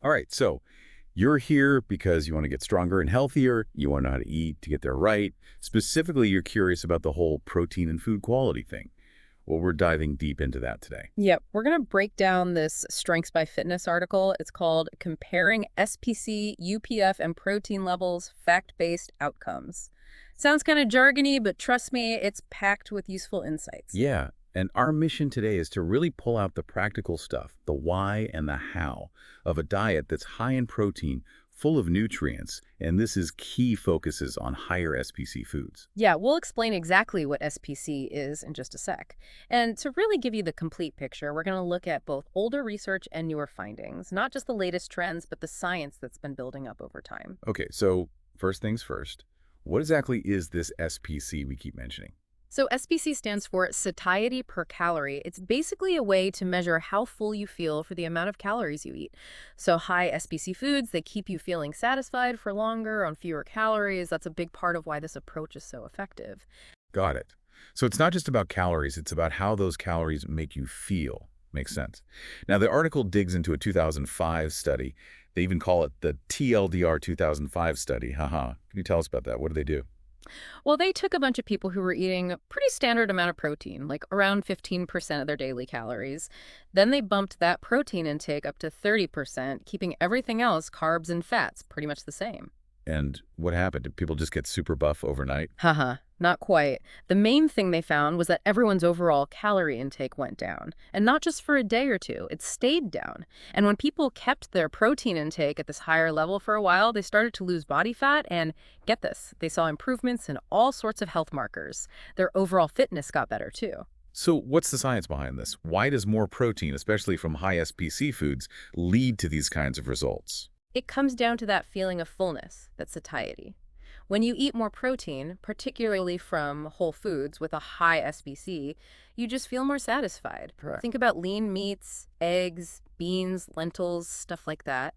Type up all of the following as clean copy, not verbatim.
All right, so you're here because you want to get stronger and healthier. You want to know how to eat to get there right. Specifically, you're curious about the whole protein and food quality thing. Well, we're diving deep into that today. Yep, we're going to break down this Strengths by Fitness article. It's called Comparing SPC, UPF, and Protein Levels, Fact-Based Outcomes. Sounds kind of jargony, but trust me, it's packed with useful insights. Yeah, and our mission today is to really pull out the practical stuff, the why and the how of a diet that's high in protein, full of nutrients, and this is key focuses on higher SPC foods. Yeah, we'll explain exactly what SPC is in just a sec. And to really give you the complete picture, we're going to look at both older research and newer findings, not just the latest trends, but the science that's been building up over time. Okay, so first things first, what exactly is this SPC we keep mentioning? So SPC stands for satiety per calorie. It's basically a way to measure how full you feel for the amount of calories you eat. So high SPC foods, they keep you feeling satisfied for longer on fewer calories. That's a big part of why this approach is so effective. Got it. So it's not just about calories, it's about how those calories make you feel. Makes sense. Now, the article digs into a 2005 study. They even call it the TLDR 2005 study. Haha. Can you tell us about that? What do they do? Well, they took a bunch of people who were eating a pretty standard amount of protein, like around 15% of their daily calories. Then they bumped that protein intake up to 30%, keeping everything else, carbs and fats, pretty much the same. And what happened? Did people just get super buff overnight? Haha, not quite. The main thing they found was that everyone's overall calorie intake went down. And not just for a day or two, it stayed down. And when people kept their protein intake at this higher level for a while, they started to lose body fat and, get this, they saw improvements in all sorts of health markers. Their overall fitness got better too. So what's the science behind this? Why does more protein, especially from high SPC foods, lead to these kinds of results? It comes down to that feeling of fullness, that satiety. When you eat more protein, particularly from whole foods with a high SBC, you just feel more satisfied. Correct. Think about lean meats, eggs, beans, lentils, stuff like that.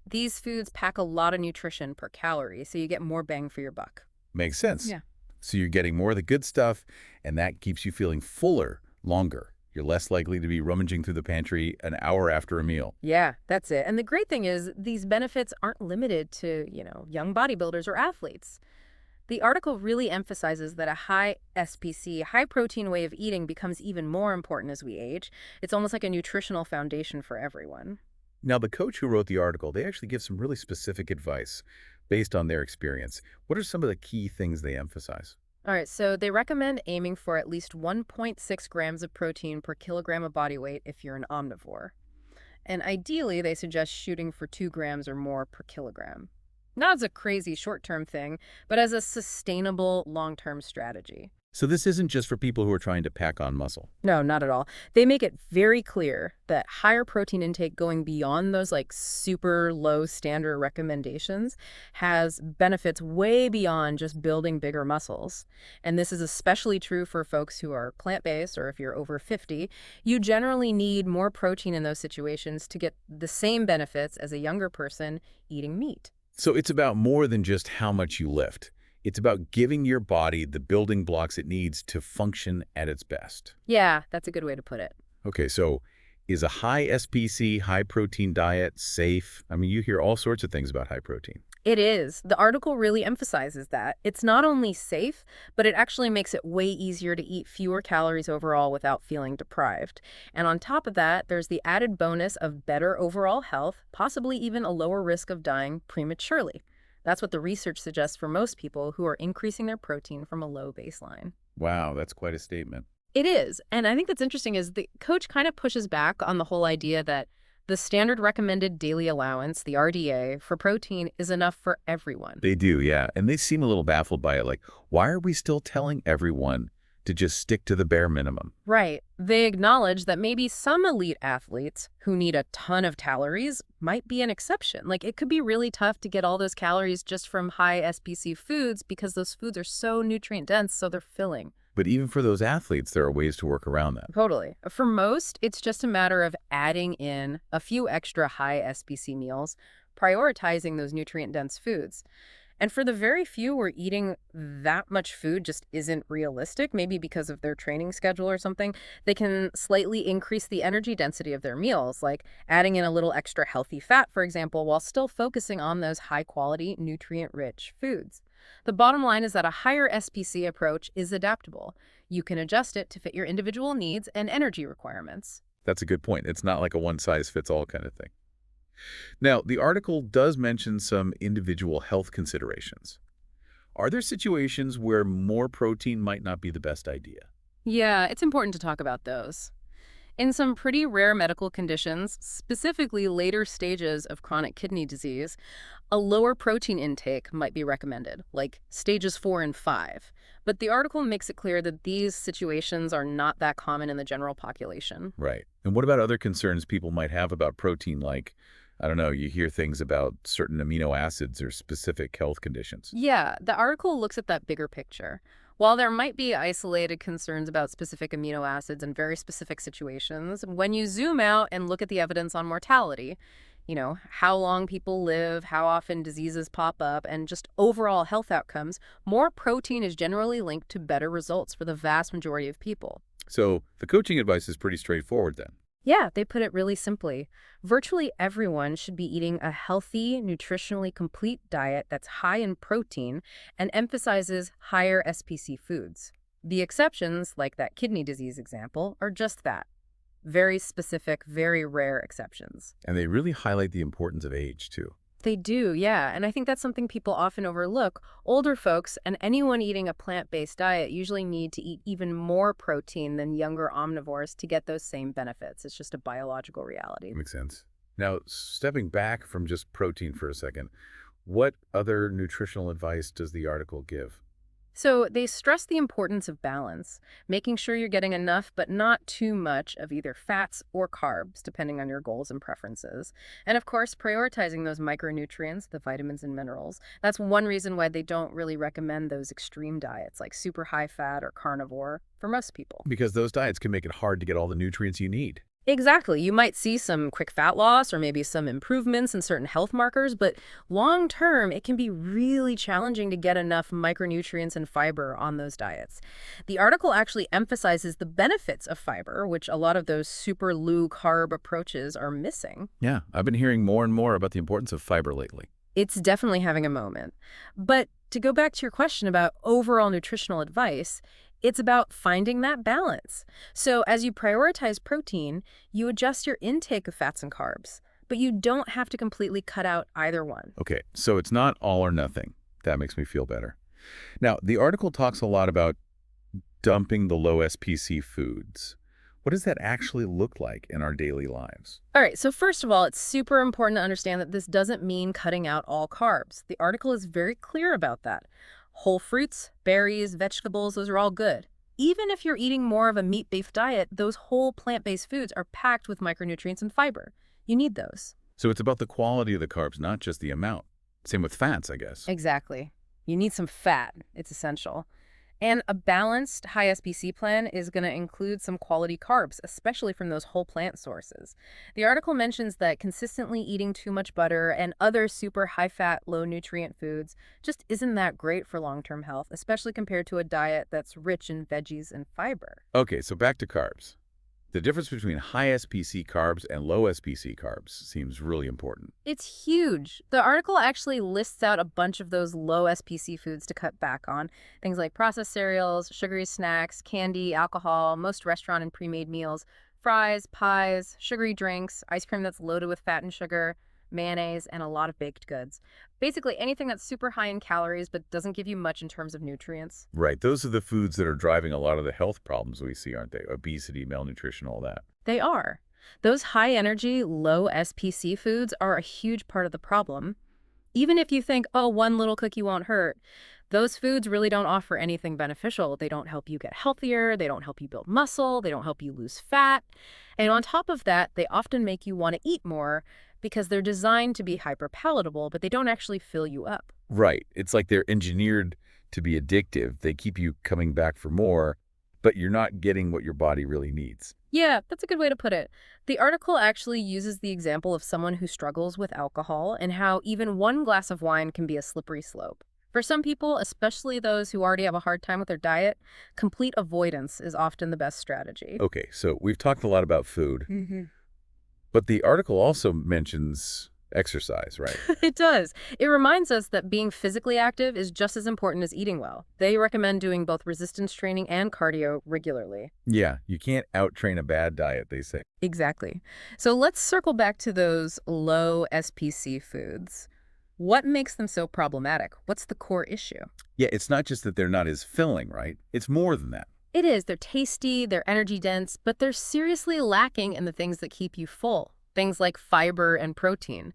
These foods pack a lot of nutrition per calorie, so you get more bang for your buck. Makes sense. Yeah. So you're getting more of the good stuff, and that keeps you feeling fuller longer. You're less likely to be rummaging through the pantry an hour after a meal. Yeah, that's it. And the great thing is these benefits aren't limited to, young bodybuilders or athletes. The article really emphasizes that a high SPC, high protein way of eating becomes even more important as we age. It's almost like a nutritional foundation for everyone. Now, the coach who wrote the article, they actually give some really specific advice based on their experience. What are some of the key things they emphasize? All right, so they recommend aiming for at least 1.6 grams of protein per kilogram of body weight if you're an omnivore. And ideally, they suggest shooting for 2 grams or more per kilogram. Not as a crazy short-term thing, but as a sustainable long-term strategy. So this isn't just for people who are trying to pack on muscle. No, not at all. They make it very clear that higher protein intake going beyond those like super low standard recommendations has benefits way beyond just building bigger muscles. And this is especially true for folks who are plant-based or if you're over 50. You generally need more protein in those situations to get the same benefits as a younger person eating meat. So it's about more than just how much you lift. It's about giving your body the building blocks it needs to function at its best. Yeah, that's a good way to put it. Okay, so is a high SPC, high protein diet safe? I mean, you hear all sorts of things about high protein. It is. The article really emphasizes that. It's not only safe, but it actually makes it way easier to eat fewer calories overall without feeling deprived. And on top of that, there's the added bonus of better overall health, possibly even a lower risk of dying prematurely. That's what the research suggests for most people who are increasing their protein from a low baseline. Wow, that's quite a statement. It is. And I think that's interesting is the coach kind of pushes back on the whole idea that the standard recommended daily allowance, the RDA, for protein is enough for everyone. They do, yeah. And they seem a little baffled by it. Like, why are we still telling everyone to just stick to the bare minimum? Right. They acknowledge that maybe some elite athletes who need a ton of calories might be an exception. Like, it could be really tough to get all those calories just from high SPC foods because those foods are so nutrient dense, so they're filling. But even for those athletes, there are ways to work around that. Totally. For most, it's just a matter of adding in a few extra high SPC meals, prioritizing those nutrient-dense foods. And for the very few where eating that much food just isn't realistic, maybe because of their training schedule or something, they can slightly increase the energy density of their meals, like adding in a little extra healthy fat, for example, while still focusing on those high-quality, nutrient-rich foods. The bottom line is that a higher SPC approach is adaptable. You can adjust it to fit your individual needs and energy requirements. That's a good point. It's not like a one-size-fits-all kind of thing. Now, the article does mention some individual health considerations. Are there situations where more protein might not be the best idea? Yeah, it's important to talk about those. In some pretty rare medical conditions, specifically later stages of chronic kidney disease, a lower protein intake might be recommended, like stages 4 and 5. But the article makes it clear that these situations are not that common in the general population. Right. And what about other concerns people might have about protein, like, I don't know, you hear things about certain amino acids or specific health conditions? Yeah, the article looks at that bigger picture. While there might be isolated concerns about specific amino acids in very specific situations, when you zoom out and look at the evidence on mortality, how long people live, how often diseases pop up, and just overall health outcomes, more protein is generally linked to better results for the vast majority of people. So the coaching advice is pretty straightforward then. Yeah, they put it really simply. Virtually everyone should be eating a healthy, nutritionally complete diet that's high in protein and emphasizes higher SPC foods. The exceptions, like that kidney disease example, are just that. Very specific, very rare exceptions. And they really highlight the importance of age, too. They do, yeah, and I think that's something people often overlook. Older folks and anyone eating a plant-based diet usually need to eat even more protein than younger omnivores to get those same benefits. It's just a biological reality. Makes sense. Now, stepping back from just protein for a second, what other nutritional advice does the article give? So they stress the importance of balance, making sure you're getting enough but not too much of either fats or carbs, depending on your goals and preferences. And of course, prioritizing those micronutrients, the vitamins and minerals. That's one reason why they don't really recommend those extreme diets like super high fat or carnivore for most people. Because those diets can make it hard to get all the nutrients you need. Exactly. You might see some quick fat loss or maybe some improvements in certain health markers, but long term, it can be really challenging to get enough micronutrients and fiber on those diets. The article actually emphasizes the benefits of fiber, which a lot of those super low carb approaches are missing. Yeah, I've been hearing more and more about the importance of fiber lately. It's definitely having a moment. But to go back to your question about overall nutritional advice, it's about finding that balance. So as you prioritize protein, you adjust your intake of fats and carbs, but you don't have to completely cut out either one. Okay, so it's not all or nothing. That makes me feel better. Now, the article talks a lot about dumping the low SPC foods. What does that actually look like in our daily lives? All right, so first of all, it's super important to understand that this doesn't mean cutting out all carbs. The article is very clear about that. Whole fruits, berries, vegetables, those are all good. Even if you're eating more of a meat-based diet, those whole plant-based foods are packed with micronutrients and fiber. You need those. So it's about the quality of the carbs, not just the amount. Same with fats, I guess. Exactly. You need some fat. It's essential. And a balanced high SPC plan is going to include some quality carbs, especially from those whole plant sources. The article mentions that consistently eating too much butter and other super high-fat, low-nutrient foods just isn't that great for long-term health, especially compared to a diet that's rich in veggies and fiber. Okay, so back to carbs. The difference between high SPC carbs and low SPC carbs seems really important. It's huge. The article actually lists out a bunch of those low SPC foods to cut back on. Things like processed cereals, sugary snacks, candy, alcohol, most restaurant and pre-made meals, fries, pies, sugary drinks, ice cream that's loaded with fat and sugar, mayonnaise, and a lot of baked goods. Basically anything that's super high in calories but doesn't give you much in terms of nutrients. Right, those are the foods that are driving a lot of the health problems we see, aren't they? Obesity, malnutrition, all that. They are. Those high-energy, low SPC foods are a huge part of the problem. Even if you think, oh, one little cookie won't hurt, those foods really don't offer anything beneficial. They don't help you get healthier, they don't help you build muscle, they don't help you lose fat. And on top of that, they often make you want to eat more because they're designed to be hyper-palatable, but they don't actually fill you up. Right, it's like they're engineered to be addictive. They keep you coming back for more, but you're not getting what your body really needs. Yeah, that's a good way to put it. The article actually uses the example of someone who struggles with alcohol and how even one glass of wine can be a slippery slope. For some people, especially those who already have a hard time with their diet, complete avoidance is often the best strategy. Okay, so we've talked a lot about food, hmm but the article also mentions exercise, right? It does. It reminds us that being physically active is just as important as eating well. They recommend doing both resistance training and cardio regularly. Yeah, you can't out-train a bad diet, they say. Exactly. So let's circle back to those low SPC foods. What makes them so problematic? What's the core issue? Yeah, it's not just that they're not as filling, right? It's more than that. It is. They're tasty, they're energy dense, but they're seriously lacking in the things that keep you full. Things like fiber and protein.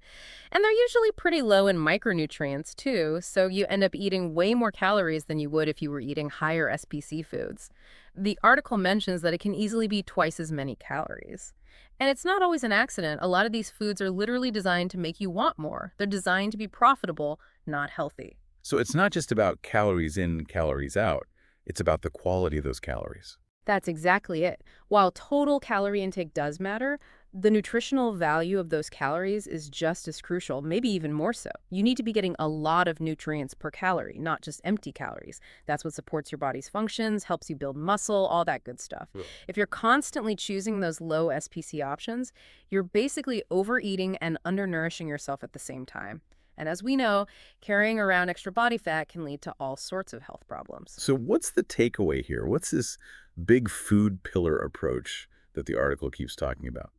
And they're usually pretty low in micronutrients, too, so you end up eating way more calories than you would if you were eating higher SPC foods. The article mentions that it can easily be twice as many calories. And it's not always an accident. A lot of these foods are literally designed to make you want more. They're designed to be profitable, not healthy. So it's not just about calories in, calories out. It's about the quality of those calories. That's exactly it. While total calorie intake does matter, the nutritional value of those calories is just as crucial, maybe even more so. You need to be getting a lot of nutrients per calorie, not just empty calories. That's what supports your body's functions, helps you build muscle, all that good stuff. Yeah. If you're constantly choosing those low SPC options, you're basically overeating and undernourishing yourself at the same time. And as we know, carrying around extra body fat can lead to all sorts of health problems. So what's the takeaway here? What's this big food pillar approach that the article keeps talking about?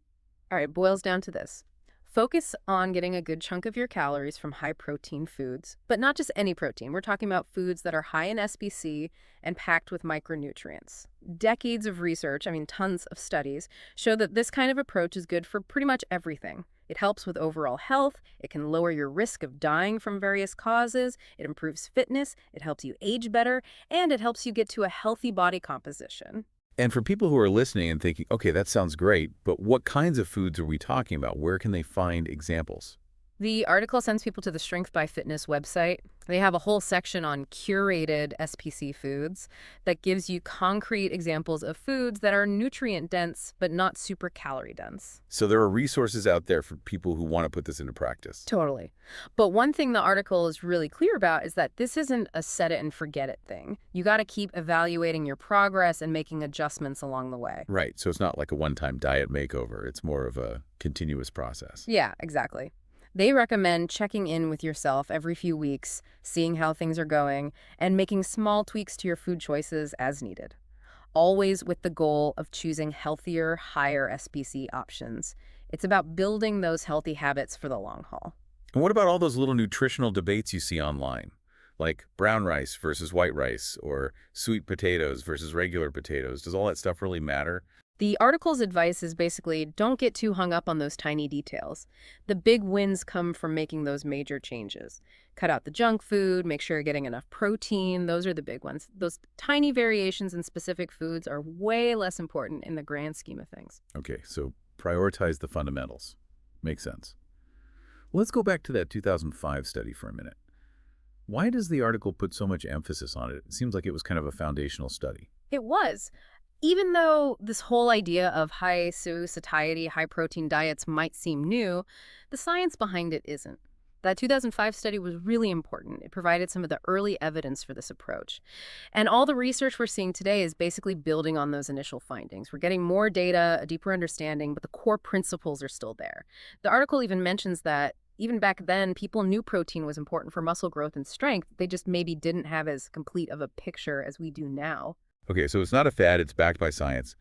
All right, boils down to this. Focus on getting a good chunk of your calories from high-protein foods, but not just any protein. We're talking about foods that are high in SPC and packed with micronutrients. Decades of research, tons of studies, show that this kind of approach is good for pretty much everything. It helps with overall health, it can lower your risk of dying from various causes, it improves fitness, it helps you age better, and it helps you get to a healthy body composition. And for people who are listening and thinking, okay, that sounds great, but what kinds of foods are we talking about? Where can they find examples? The article sends people to the Strength by Fitness website. They have a whole section on curated SPC foods that gives you concrete examples of foods that are nutrient dense but not super calorie dense. So there are resources out there for people who want to put this into practice. Totally. But one thing the article is really clear about is that this isn't a set it and forget it thing. You got to keep evaluating your progress and making adjustments along the way. Right. So it's not like a one-time diet makeover. It's more of a continuous process. Yeah, exactly. They recommend checking in with yourself every few weeks, seeing how things are going, and making small tweaks to your food choices as needed. Always with the goal of choosing healthier, higher SPC options. It's about building those healthy habits for the long haul. And what about all those little nutritional debates you see online? Like brown rice versus white rice, or sweet potatoes versus regular potatoes. Does all that stuff really matter? The article's advice is basically don't get too hung up on those tiny details. The big wins come from making those major changes. Cut out the junk food, make sure you're getting enough protein. Those are the big ones. Those tiny variations in specific foods are way less important in the grand scheme of things. Okay, so prioritize the fundamentals. Makes sense. Well, let's go back to that 2005 study for a minute. Why does the article put so much emphasis on it? It seems like it was kind of a foundational study. It was. Even though this whole idea of high satiety, high protein diets might seem new, the science behind it isn't. That 2005 study was really important. It provided some of the early evidence for this approach. And all the research we're seeing today is basically building on those initial findings. We're getting more data, a deeper understanding, but the core principles are still there. The article even mentions that even back then, people knew protein was important for muscle growth and strength. They just maybe didn't have as complete of a picture as we do now. Okay, so it's not a fad, it's backed by science.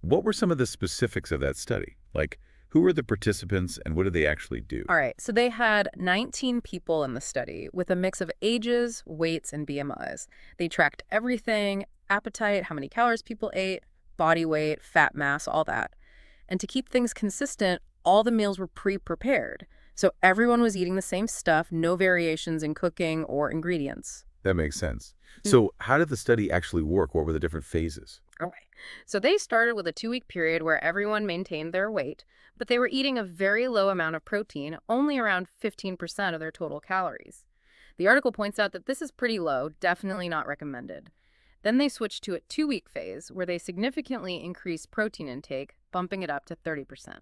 What were some of the specifics of that study? Like, who were the participants and what did they actually do? All right, so they had 19 people in the study with a mix of ages, weights, and BMIs. They tracked everything: appetite, how many calories people ate, body weight, fat mass, all that. And to keep things consistent, all the meals were pre-prepared. So everyone was eating the same stuff, no variations in cooking or ingredients. That makes sense. So how did the study actually work? What were the different phases? All right. So they started with a 2-week period where everyone maintained their weight, but they were eating a very low amount of protein, only around 15% of their total calories. The article points out that this is pretty low, definitely not recommended. Then they switched to a 2-week phase where they significantly increased protein intake, bumping it up to 30%.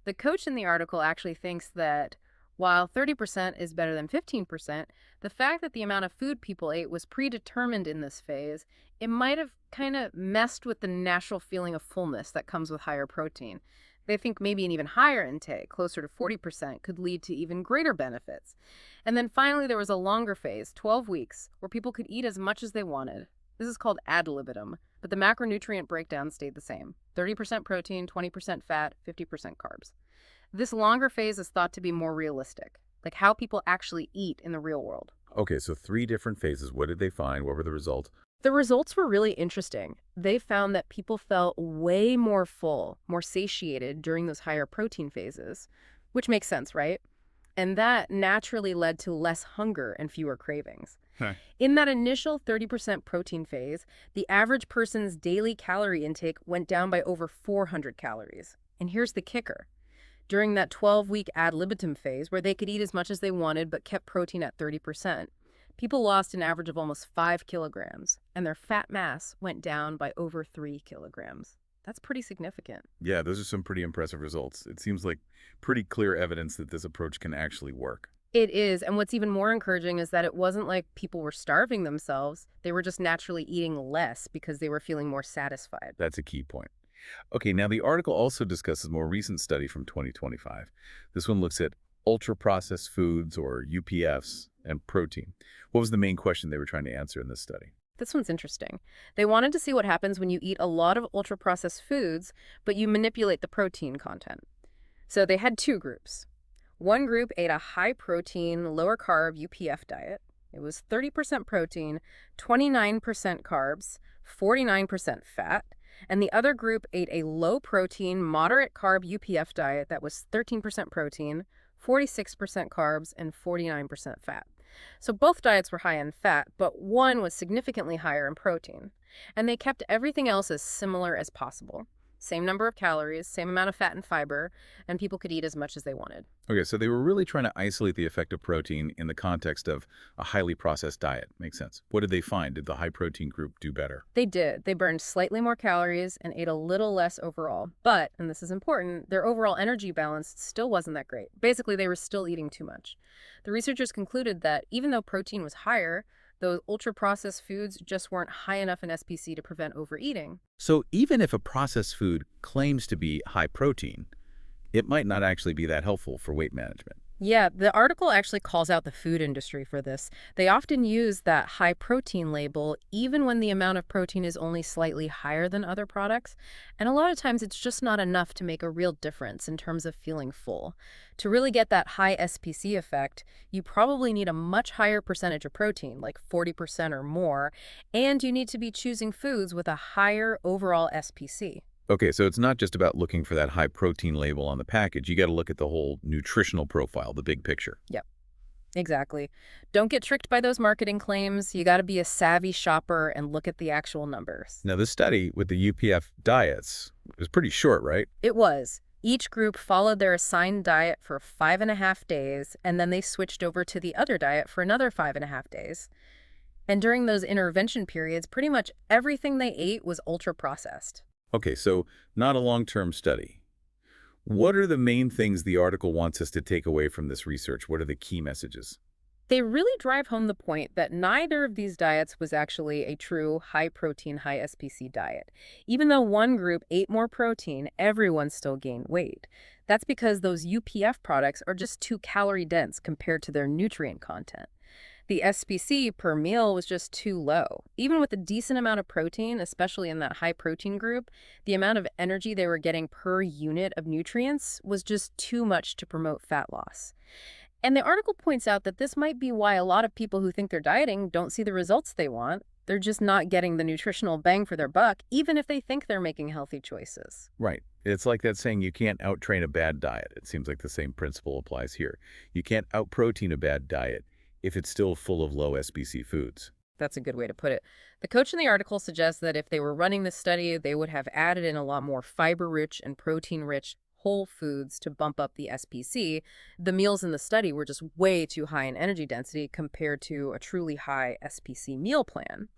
The coach in the article actually thinks that While 30% is better than 15%, the fact that the amount of food people ate was predetermined in this phase, it might have kind of messed with the natural feeling of fullness that comes with higher protein. They think maybe an even higher intake, closer to 40%, could lead to even greater benefits. And then finally, there was a longer phase, 12 weeks, where people could eat as much as they wanted. This is called ad libitum, but the macronutrient breakdown stayed the same: 30% protein, 20% fat, 50% carbs. This longer phase is thought to be more realistic, like how people actually eat in the real world. Okay, so 3 different phases. What did they find? What were the results? The results were really interesting. They found that people felt way more full, more satiated during those higher protein phases, which makes sense, right? And that naturally led to less hunger and fewer cravings. Huh. In that initial 30% protein phase, the average person's daily calorie intake went down by over 400 calories. And here's the kicker. During that 12-week ad libitum phase, where they could eat as much as they wanted but kept protein at 30%, people lost an average of almost 5 kilograms, and their fat mass went down by over 3 kilograms. That's pretty significant. Yeah, those are some pretty impressive results. It seems like pretty clear evidence that this approach can actually work. It is, and what's even more encouraging is that it wasn't like people were starving themselves. They were just naturally eating less because they were feeling more satisfied. That's a key point. Okay, now the article also discusses a more recent study from 2025. This one looks at ultra-processed foods, or UPFs, and protein. What was the main question they were trying to answer in this study? This one's interesting. They wanted to see what happens when you eat a lot of ultra-processed foods, but you manipulate the protein content. So they had 2 groups. One group ate a high-protein, lower-carb UPF diet. It was 30% protein, 29% carbs, 49% fat. And the other group ate a low-protein, moderate-carb UPF diet that was 13% protein, 46% carbs, and 49% fat. So both diets were high in fat, but one was significantly higher in protein. And they kept everything else as similar as possible. Same number of calories, same amount of fat and fiber, and people could eat as much as they wanted. Okay, so they were really trying to isolate the effect of protein in the context of a highly processed diet. Makes sense. What did they find? Did the high-protein group do better? They did. They burned slightly more calories and ate a little less overall. But, and this is important, their overall energy balance still wasn't that great. Basically, they were still eating too much. The researchers concluded that even though protein was higher, those ultra-processed foods just weren't high enough in SPC to prevent overeating. So even if a processed food claims to be high protein, it might not actually be that helpful for weight management. Yeah, the article actually calls out the food industry for this. They often use that high protein label even when the amount of protein is only slightly higher than other products. And a lot of times it's just not enough to make a real difference in terms of feeling full. To really get that high SPC effect, you probably need a much higher percentage of protein, like 40% or more, and you need to be choosing foods with a higher overall SPC. Okay, so it's not just about looking for that high protein label on the package. You got to look at the whole nutritional profile, the big picture. Yep. Exactly. Don't get tricked by those marketing claims. You got to be a savvy shopper and look at the actual numbers. Now, this study with the UPF diets was pretty short, right? It was. Each group followed their assigned diet for 5.5 days, and then they switched over to the other diet for another 5.5 days. And during those intervention periods, pretty much everything they ate was ultra-processed. Okay, so not a long-term study. What are the main things the article wants us to take away from this research? What are the key messages? They really drive home the point that neither of these diets was actually a true high-protein, high-SPC diet. Even though one group ate more protein, everyone still gained weight. That's because those UPF products are just too calorie-dense compared to their nutrient content. The SPC per meal was just too low. Even with a decent amount of protein, especially in that high-protein group, the amount of energy they were getting per unit of nutrients was just too much to promote fat loss. And the article points out that this might be why a lot of people who think they're dieting don't see the results they want. They're just not getting the nutritional bang for their buck, even if they think they're making healthy choices. Right. It's like that saying, you can't out-train a bad diet. It seems like the same principle applies here. You can't out-protein a bad diet if it's still full of low SPC foods. That's a good way to put it. The coach in the article suggests that if they were running this study, they would have added in a lot more fiber-rich and protein-rich whole foods to bump up the SPC, the meals in the study were just way too high in energy density compared to a truly high SPC meal plan.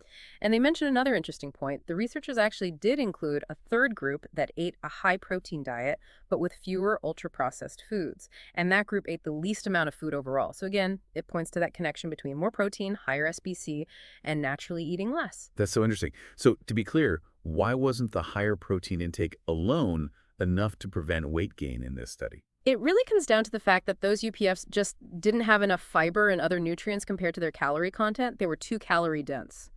And they mentioned another interesting point. The researchers actually did include a third group that ate a high-protein diet, but with fewer ultra-processed foods. And that group ate the least amount of food overall. So again, it points to that connection between more protein, higher SPC, and naturally eating less. That's so interesting. So to be clear, why wasn't the higher protein intake alone enough to prevent weight gain in this study? It really comes down to the fact that those UPFs just didn't have enough fiber and other nutrients compared to their calorie content. They were too calorie dense.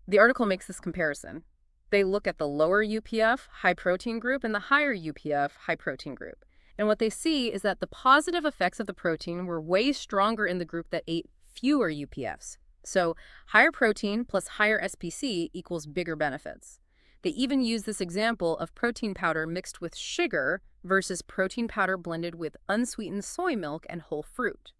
The article makes this comparison. They look at the lower UPF, high protein group, and the higher UPF, high protein group. And what they see is that the positive effects of the protein were way stronger in the group that ate fewer UPFs. So higher protein plus higher SPC equals bigger benefits. They even use this example of protein powder mixed with sugar versus protein powder blended with unsweetened soy milk and whole fruit.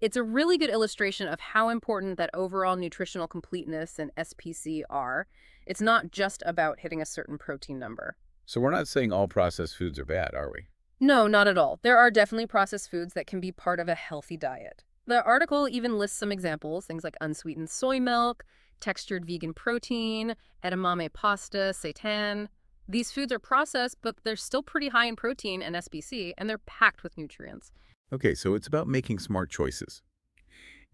It's a really good illustration of how important that overall nutritional completeness and SPC are. It's not just about hitting a certain protein number. So we're not saying all processed foods are bad, are we? No, not at all. There are definitely processed foods that can be part of a healthy diet. The article even lists some examples, things like unsweetened soy milk, textured vegan protein, edamame pasta, seitan. These foods are processed, but they're still pretty high in protein and SPC, and they're packed with nutrients. Okay, so it's about making smart choices.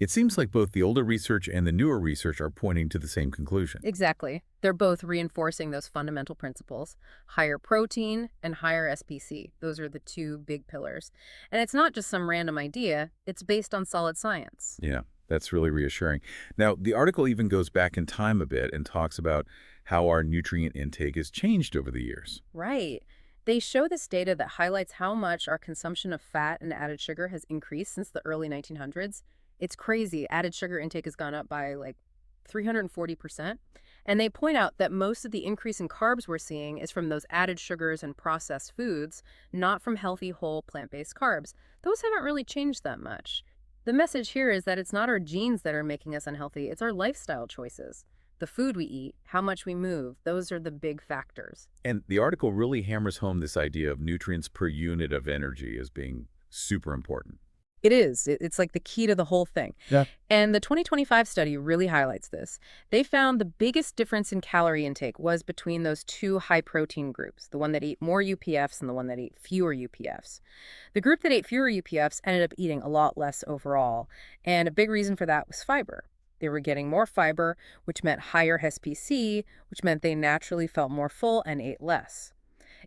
It seems like both the older research and the newer research are pointing to the same conclusion. Exactly. They're both reinforcing those fundamental principles. Higher protein and higher SPC. Those are the two big pillars. And it's not just some random idea. It's based on solid science. Yeah, that's really reassuring. Now, the article even goes back in time a bit and talks about how our nutrient intake has changed over the years. Right. They show this data that highlights how much our consumption of fat and added sugar has increased since the early 1900s. It's crazy. Added sugar intake has gone up by like 340%. And they point out that most of the increase in carbs we're seeing is from those added sugars and processed foods, not from healthy, whole, plant-based carbs. Those haven't really changed that much. The message here is that it's not our genes that are making us unhealthy, it's our lifestyle choices. The food we eat, how much we move, those are the big factors. And the article really hammers home this idea of nutrients per unit of energy as being super important. It is. It's like the key to the whole thing. Yeah. And the 2025 study really highlights this. They found the biggest difference in calorie intake was between those two high-protein groups, the one that ate more UPFs and the one that ate fewer UPFs. The group that ate fewer UPFs ended up eating a lot less overall, and a big reason for that was fiber. They were getting more fiber, which meant higher SPC, which meant they naturally felt more full and ate less.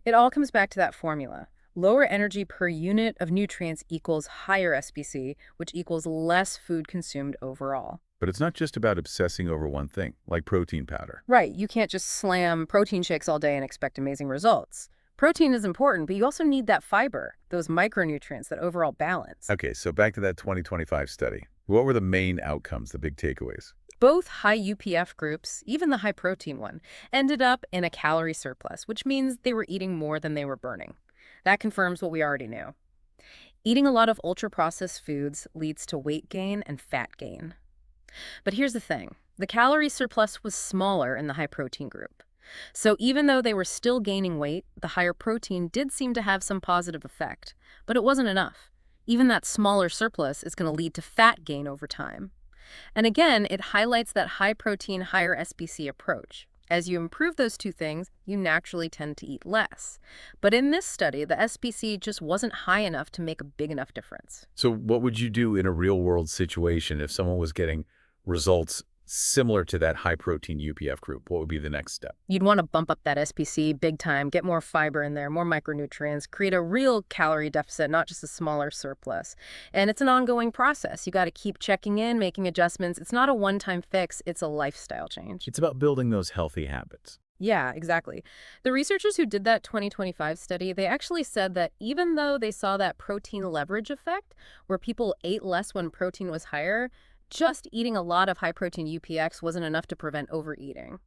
It all comes back to that formula. Lower energy per unit of nutrients equals higher SPC, which equals less food consumed overall. But it's not just about obsessing over one thing, like protein powder. Right, you can't just slam protein shakes all day and expect amazing results. Protein is important, but you also need that fiber, those micronutrients, that overall balance. Okay, so back to that 2025 study. What were the main outcomes, the big takeaways? Both high UPF groups, even the high protein one, ended up in a calorie surplus, which means they were eating more than they were burning. That confirms what we already knew. Eating a lot of ultra-processed foods leads to weight gain and fat gain. But here's the thing. The calorie surplus was smaller in the high-protein group. So even though they were still gaining weight, the higher protein did seem to have some positive effect. But it wasn't enough. Even that smaller surplus is going to lead to fat gain over time. And again, it highlights that high-protein, higher SPC approach. As you improve those two things, you naturally tend to eat less. But in this study, the SPC just wasn't high enough to make a big enough difference. So what would you do in a real-world situation if someone was getting results similar to that high-protein UPF group? What would be the next step? You'd want to bump up that SPC big time, get more fiber in there, more micronutrients, create a real calorie deficit, not just a smaller surplus. And it's an ongoing process. You got to keep checking in, making adjustments. It's not a one-time fix. It's a lifestyle change. It's about building those healthy habits. Yeah, exactly. The researchers who did that 2025 study, they actually said that even though they saw that protein leverage effect, where people ate less when protein was higher, just eating a lot of high-protein UPX wasn't enough to prevent overeating.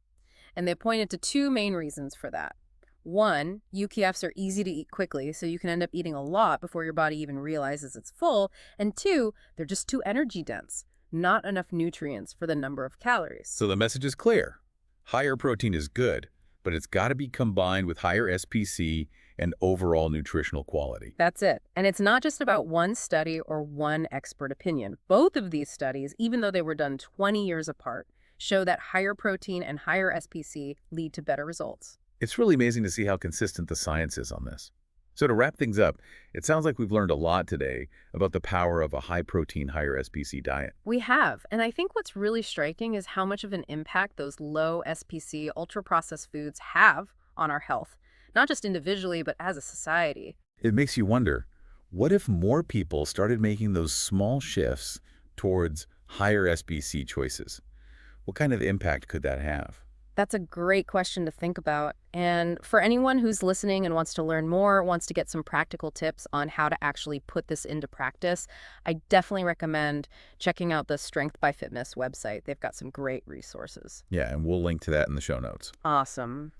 And they pointed to two main reasons for that. One, UPFs are easy to eat quickly, so you can end up eating a lot before your body even realizes it's full. And two, they're just too energy dense, not enough nutrients for the number of calories. So the message is clear. Higher protein is good, but it's got to be combined with higher SPC and overall nutritional quality. That's it. And it's not just about one study or one expert opinion. Both of these studies, even though they were done 20 years apart, show that higher protein and higher SPC lead to better results. It's really amazing to see how consistent the science is on this. So to wrap things up, it sounds like we've learned a lot today about the power of a high-protein, higher-SPC diet. We have. And I think what's really striking is how much of an impact those low SPC, ultra-processed foods have on our health, not just individually, but as a society. It makes you wonder, what if more people started making those small shifts towards higher SPC choices? What kind of impact could that have? That's a great question to think about. And for anyone who's listening and wants to learn more, wants to get some practical tips on how to actually put this into practice, I definitely recommend checking out the Strength by Fitness website. They've got some great resources. Yeah, and we'll link to that in the show notes. Awesome.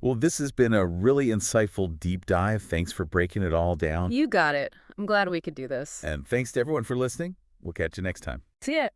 Well, this has been a really insightful deep dive. Thanks for breaking it all down. You got it. I'm glad we could do this. And thanks to everyone for listening. We'll catch you next time. See ya.